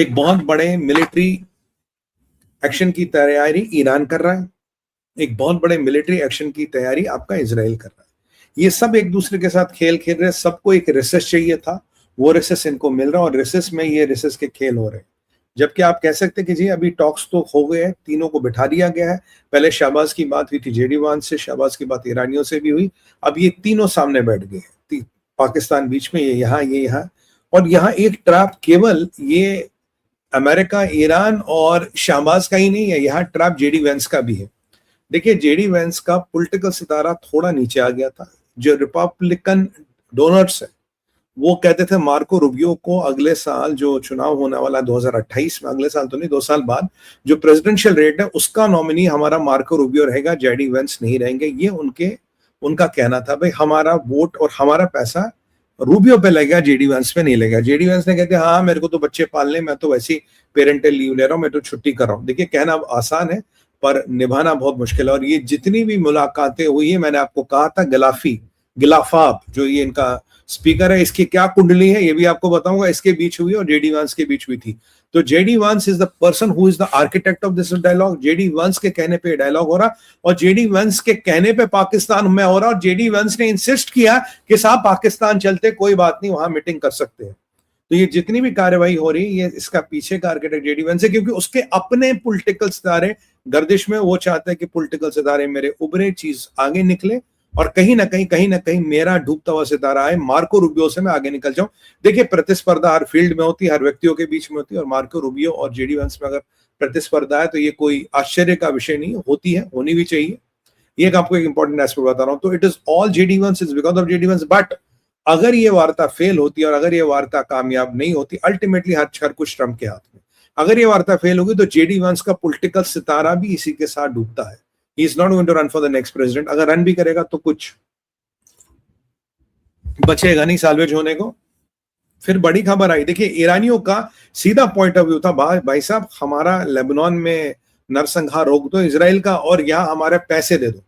एक बहुत बड़े मिलिट्री एक्शन की तैयारी ईरान कर रहा है, एक बहुत बड़े मिलिट्री एक्शन की तैयारी आपका इजराइल कर रहा है। ये सब एक दूसरे के साथ खेल खेल रहे हैं। सबको एक रिसेस चाहिए था, वो रिसेस इनको मिल रहा है और रिसेस में ये रिसेस के खेल हो रहे हैं। जबकि आप कह सकते हैं कि जी अभी टॉक्स तो हो गए हैं, तीनों को बिठा दिया गया है। पहले शहबाज की बात हुई थी जेडी वांस से, शहबाज की बात ईरानियों से भी हुई, अब ये तीनों सामने बैठ गए हैं। पाकिस्तान बीच में, ये यहाँ और यहाँ एक ट्रैप केवल ये अमेरिका, ईरान और शहबाज का ही नहीं है, यहाँ ट्रैप जेडी वेंस का भी है। देखिए, जेडी वेंस का पॉलिटिकल सितारा थोड़ा नीचे आ गया था। जो रिपब्लिकन डोनर्स है वो कहते थे मार्को रूबियो को अगले साल जो चुनाव होने वाला 2028 में, अगले साल तो नहीं 2 साल बाद, जो प्रेसिडेंशियल रेट है उसका नॉमिनी हमारा मार्को रूबियो रहेगा, जेडी वेंस नहीं रहेंगे। ये उनका कहना था, भाई हमारा वोट और हमारा पैसा रूबियो पे लगेगा, जेडी वेंस पे नहीं लगेगा। जेडी वेंस ने कहते हाँ मेरे को तो बच्चे पालने, मैं तो वैसी पेरेंटल लीव ले रहा हूँ, मैं तो छुट्टी कर रहा हूँ। देखिए, कहना आसान है पर निभाना बहुत मुश्किल है। और ये जितनी भी मुलाकातें हुई है, मैंने आपको कहा था गिलाफाब जो ये इनका स्पीकर है, इसकी क्या कुंडली है ये भी आपको बताऊंगा, इसके बीच हुई और जेडी वांस के बीच हुई थी। तो JD Vance is the person who is the architect of this dialogue. JD Vance के कहने पे डायलॉग हो रहा और जेडी वांस के कहने पे पाकिस्तान में हो रहा। और जेडी वांस ने इंसिस्ट किया कि साहब पाकिस्तान चलते, कोई बात नहीं, वहां मीटिंग कर सकते हैं। तो ये जितनी भी कार्रवाई हो रही है, ये इसका पीछे का आर्किटेक्ट जेडी वेंस है, क्योंकि उसके अपने पॉलिटिकल सितारे गर्दिश में, वो चाहते हैं कि पॉलिटिकल सितारे मेरे उभरे चीज आगे निकले और कहीं ना कहीं मेरा डूबता हुआ सितारा है, मार्को रूबियो से मैं आगे निकल जाऊं। देखिए, प्रतिस्पर्धा हर फील्ड में होती है, हर व्यक्तियों के बीच में होती है, और मार्को रूबियो और जेडी वेंस में अगर प्रतिस्पर्धा है तो ये कोई आश्चर्य का विषय नहीं होती है, होनी भी चाहिए। ये आपको एक इंपॉर्टेंट एस्पेक्ट बता रहा हूं। तो it is all JD Vance, is because of JD Vance. But अगर ये वार्ता फेल होती और अगर ये वार्ता कामयाब नहीं होती, अल्टीमेटली हर कुछ ट्रंप के हाथ में। अगर ये वार्ता फेल होगी तो जेडी वांस का पॉलिटिकल सितारा भी इसी के साथ डूबता है। He is not going to run for the next president. अगर रन भी करेगा तो कुछ बचेगा नहीं साल्वेज होने को। फिर बड़ी खबर आई, देखिए ईरानियों का सीधा पॉइंट ऑफ व्यू था, भाई साहब हमारा लेबनान में नरसंहार रोक दो इसराइल का और यहां हमारे पैसे दे दो।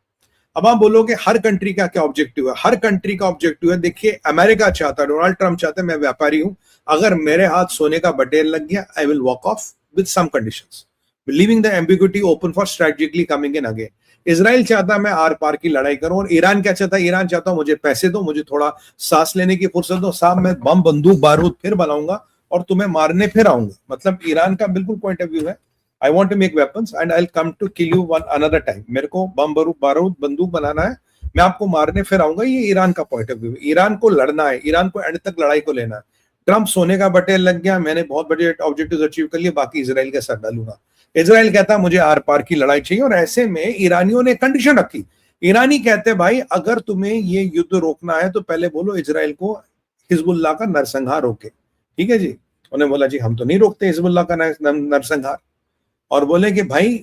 अब आप बोलोगे हर कंट्री का क्या ऑब्जेक्टिव है? हर कंट्री का ऑब्जेक्टिव है, देखिए अमेरिका चाहता है, डोनाल्ड ट्रंप चाहते हैं, मैं व्यापारी हूं, अगर मेरे हाथ सोने का बटेर लग गया I will walk off with some conditions, leaving the ambiguity open for strategically coming in again. Israel चाहता है मैं आर पार की लड़ाई करूं, और ईरान क्या चाहता है? ईरान चाहता है मुझे पैसे दो, मुझे थोड़ा सांस लेने की फुर्सत दो, साहब मैं बम बंदूक बारूद फिर बनाऊंगा और तुम्हें मारने फिर आऊंगा। मतलब ईरान का बिल्कुल पॉइंट ऑफ व्यू है, I want to make weapons and I'll come to kill you one another time. मेरे को बम बारूद बंदूक बनाना है, मैं आपको मारने फिर आऊंगा। ये ईरान का पॉइंट ऑफ व्यू है। ईरान को लड़ना है, ईरान को एंड तक लड़ाई को लेना है। ट्रंप सोने का बटेर लग गया, मैंने बहुत बड़े ऑब्जेक्टिव्स अचीव कर लिए, बाकी इसराइल के साथ डालूंगा। इसराइल कहता है मुझे आर पार की लड़ाई चाहिए, और ऐसे में ईरानियों ने कंडीशन रखी। ईरानी कहते भाई अगर तुम्हें ये युद्ध रोकना है तो पहले बोलो इसराइल को हिजबुल्लाह का नरसंहार रोके। ठीक है जी, उन्होंने बोला जी हम तो नहीं रोकते हिजबुल्लाह का नरसंहार, और बोले कि भाई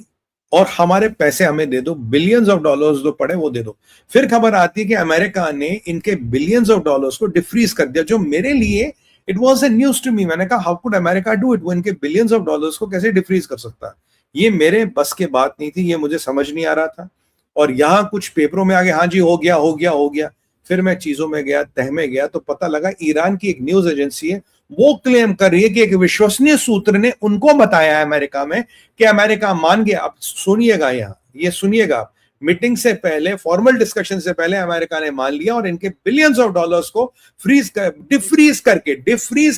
और हमारे पैसे हमें दे दो, बिलियंस ऑफ डॉलर्स जो पड़े वो दे दो। फिर खबर आती है कि अमेरिका ने इनके बिलियंस ऑफ डॉलर्स को डिफ्रीज कर दिया, जो मेरे लिए it was a news to me. मैंने कहा how could America do it, वो इनके बिलियंस ऑफ डॉलर्स को कैसे डिफ्रीज कर सकता है? ये मेरे बस के बात नहीं थी, ये मुझे समझ नहीं आ रहा था। और यहाँ कुछ पेपरों में आ गया हाँ जी हो गया हो गया हो गया। फिर मैं चीजों में गया, तह में गया, तो पता लगा ईरान की एक न्यूज एजेंसी है, वो क्लेम कर रही है कि एक विश्वसनीय सूत्र ने उनको बताया है अमेरिका में कि अमेरिका मान गया। अब सुनिएगा, यहाँ ये सुनिएगा, मीटिंग से पहले, फॉर्मल डिस्कशन से पहले अमेरिका ने मान लिया और इनके बिलियंस ऑफ डॉलर्स को डिफ्रीज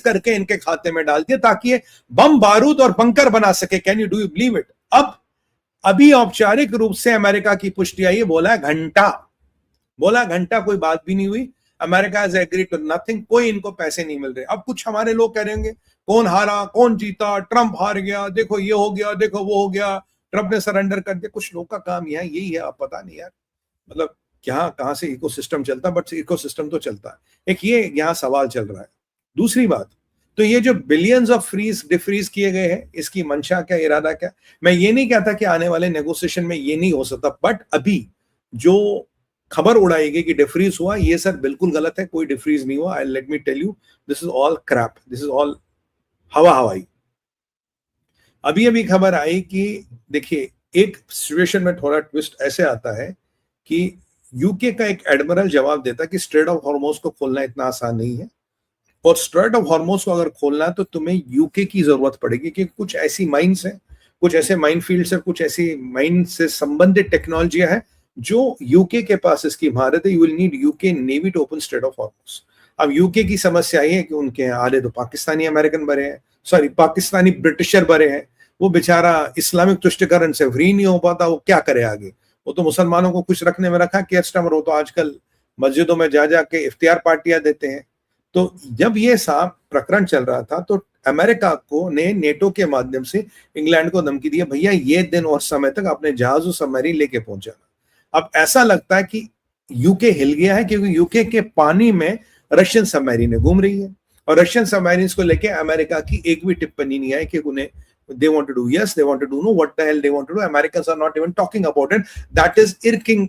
करके इनके खाते में डाल दिया ताकि ये बम बारूद और बंकर बना सके। Can you do you believe it? अब अभी औपचारिक रूप से अमेरिका की पुष्टि आई है, बोला घंटा कोई बात भी नहीं हुई। America has agreed to nothing, कोई इनको पैसे नहीं मिल रहे। अब कुछ हमारे लोग कह रहे होंगे कौन हारा कौन जीता, ट्रंप हार गया, देखो ये हो गया, देखो वो हो गया, ट्रंप ने सरेंडर कर दिया। कुछ लोग का काम यहाँ यही है, आप पता नहीं यार, मतलब क्या कहां से इकोसिस्टम चलता, बट इकोसिस्टम तो चलता है। एक ये यहाँ सवाल चल रहा है। दूसरी बात, तो ये जो बिलियंस ऑफ डिफ्रीज किए गए हैं, इसकी मंशा क्या, इरादा क्या? मैं ये नहीं कहता कि आने वाले नेगोशिएशन में ये नहीं हो सकता, बट अभी जो खबर उड़ाई गई कि डिफ्रीज हुआ, ये सर बिल्कुल गलत है, कोई डिफ्रीज नहीं हुआ। Let me tell you, this is all crap, this is all हवाई। अभी खबर आई कि देखिए एक सिचुएशन में थोड़ा ट्विस्ट ऐसे आता है कि यूके का एक एडमिरल जवाब देता कि स्ट्रेट ऑफ हॉर्मोज को खोलना इतना आसान नहीं है, और स्ट्रेट ऑफ हॉर्मोज को अगर खोलना है तो तुम्हें यूके की जरूरत पड़ेगी, क्योंकि कुछ ऐसी माइंस है, कुछ ऐसे माइन फील्ड्स है, कुछ ऐसी माइन से संबंधित टेक्नोलॉजियां है जो यूके के पास इसकी महारत है। You will need UK navy to open strait of Hormuz. अब यूके की समस्या ये है कि उनके आधे तो पाकिस्तानी अमेरिकन भरे हैं, सॉरी पाकिस्तानी ब्रिटिशर भरे हैं। वो बेचारा इस्लामिक तुष्टिकरण से फ्री नहीं हो पाता, वो क्या करे आगे। वो तो मुसलमानों को खुश रखने में रखा कि कस्टमर हो, तो आजकल मस्जिदों में जा जाके इफ्तियार पार्टियां देते हैं। तो जब ये साफ प्रकरण चल रहा था तो अमेरिका को ने नेटो के माध्यम से इंग्लैंड को धमकी दी, भैया ये दिन और समय तक अपने जहाज और सबमरीन लेके पहुंचाना। अब ऐसा लगता है कि यूके हिल गया है, क्योंकि यूके के पानी में रशियन सबमरीन घूम रही है और रशियन सबमरीन को लेके अमेरिका की एक भी टिप्पणी नहीं आई कि उन्हें they want to do, yes they want to do, no what the hell they want to do. Americans are not even talking about it. That is irking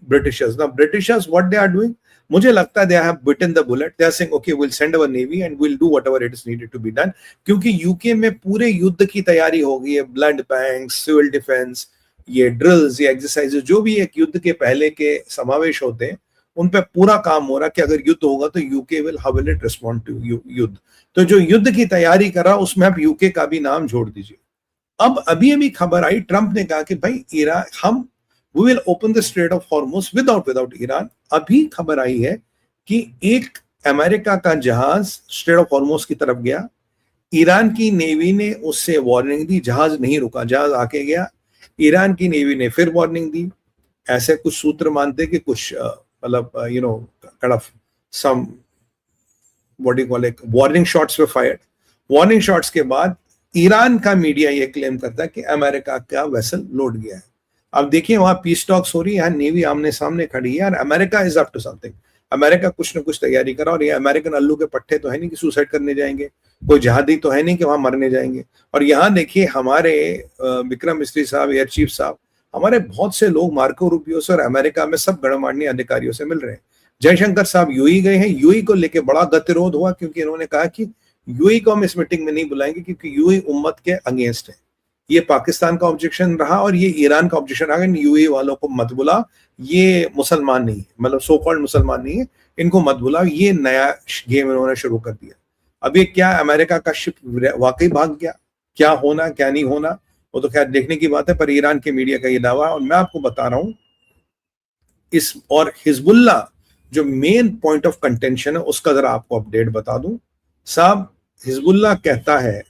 Britishers. Now Britishers, what they are doing, मुझे लगता है they have bitten the bullet. They are saying okay we'll send our navy and we'll do whatever it is needed to be done, क्योंकि UK में पूरे युद्ध की तैयारी हो गई है। ब्लड बैंक, सिविल डिफेंस, ये ड्रिल्स, ये एक्सरसाइजेस जो भी एक युद्ध के पहले के समावेश होते हैं उन पे पूरा काम हो रहा कि अगर युद्ध होगा तो UK will how will it respond to युद्ध। तो जो युद्ध की तैयारी कर रहा उसमें आप यूके का भी नाम जोड़ दीजिए। अब अभी खबर आई, ट्रंप ने कहा कि भाई ईरान, हम we will open the strait of Hormuz without Iran. अभी खबर आई है कि एक अमेरिका का जहाज स्ट्रेट ऑफ हॉर्मुज की तरफ गया, ईरान की नेवी ने उससे वार्निंग दी, जहाज नहीं रुका, जहाज आके गया, ईरान की नेवी ने फिर वार्निंग दी। ऐसे कुछ सूत्र मानते कि कुछ मतलब you know kind of some what do you call it, warning shots they fired. Warning shots के बाद ईरान का मीडिया ये क्लेम करता है कि अमेरिका का वेसल लौट गया है। अब देखिए वहां पीस टॉक्स हो रही है, यहाँ नेवी आमने सामने खड़ी है, और America is up to something. America कुछ न कुछ तैयारी करा, और ये अमेरिकन अल्लू के पट्टे तो है नहीं कि सुसाइड करने जाएंगे, कोई जहादी तो है नहीं कि वहां मरने जाएंगे। और यहाँ देखिए हमारे विक्रम मिस्त्री साहब, एयर चीफ साहब, हमारे बहुत से लोग मार्को रूबियो से और अमेरिका में सब गणमान्य अधिकारियों से मिल रहे हैं। जयशंकर साहब यूएई गए हैं, यूएई को लेकर बड़ा गतिरोध हुआ, क्योंकि इन्होंने कहा कि यूएई को हम इस मीटिंग में नहीं बुलाएंगे क्योंकि यूएई उम्मत के अगेंस्ट है। ये पाकिस्तान का ऑब्जेक्शन रहा और ये ईरान का ऑब्जेक्शन रहा, यूएई वालों को मत बुला, ये मुसलमान नहीं है, मतलब सो कॉल्ड मुसलमान नहीं है, इनको मत बुलाओ। ये नया गेम इन्होंने शुरू कर दिया। अब ये क्या अमेरिका का शिप वाकई भाग गया, क्या होना क्या नहीं होना वो तो खैर देखने की बात है, पर ईरान के मीडिया का ये दावा है। और मैं आपको बता रहा हूं इस, और हिजबुल्ला जो मेन पॉइंट ऑफ कंटेंशन है उसका जरा आपको अपडेट बता दूं साहब। हिजबुल्ला कहता है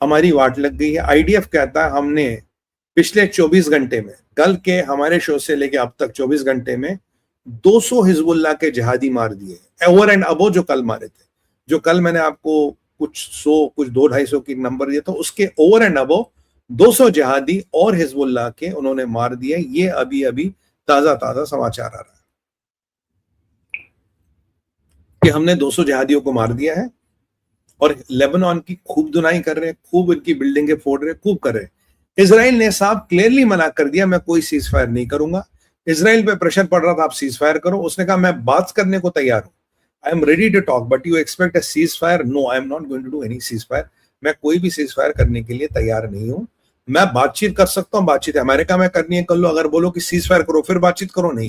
हमारी वाट लग गई है, आईडीएफ कहता है हमने पिछले 24 घंटे में, कल के हमारे शो से लेके अब तक 24 घंटे में 200 हिजबुल्ला के जहादी मार दिए, ओवर एंड अबो जो कल मारे थे। जो कल मैंने आपको कुछ 100 कुछ 200-250 की नंबर दिया था, उसके ओवर एंड अबो 200 जहादी और हिजबुल्ला के उन्होंने मार दिया। ये अभी अभी ताजा समाचार आ रहा है कि हमने 200 जहादियों को मार दिया है, और लेबनान की खूब धुनाई कर रहे हैं, खूब इनकी बिल्डिंगें फोड़ रहे हैं, खूब कर रहे हैं। इजराइल ने साहब क्लियरली मना कर दिया, मैं कोई सीज फायर नहीं करूंगा। इजराइल पे प्रेशर पड़ रहा था आप सीज फायर करो, उसने कहा मैं बात करने को तैयार हूं, I am ready to talk, but you expect a ceasefire, no I am not going to do any ceasefire. मैं कोई भी सीज फायर करने के लिए तैयार नहीं हूं। मैं बातचीत कर सकता हूं, बातचीत अमेरिका में करनी है कर लो, अगर बोलो कि सीज फायर करो फिर बातचीत करो, नहीं।